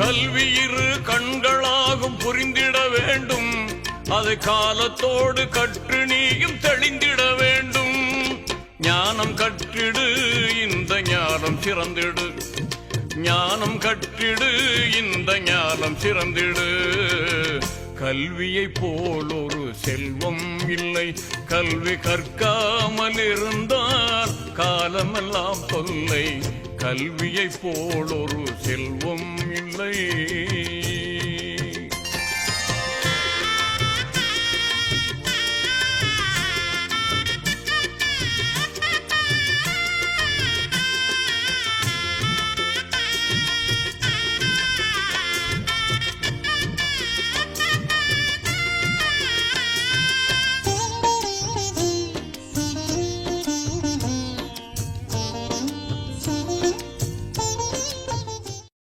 கல்வி இரு கண்களாகும் புரிந்திட வேண்டும், அதை காலத்தோடு கற்று நீயும் தெளிந்திட வேண்டும். ஞானம் கற்றிடு இந்த ஞானம் சிறந்திடு, ஞானம் கற்றிடு இந்த ஞானம் சிறந்திடு. கல்வியை போல் ஒரு செல்வம் இல்லை, கல்வி கற்காமல் இருந்தால் காலமெல்லாம் தொல்லை. கல்வியை போல் ஒரு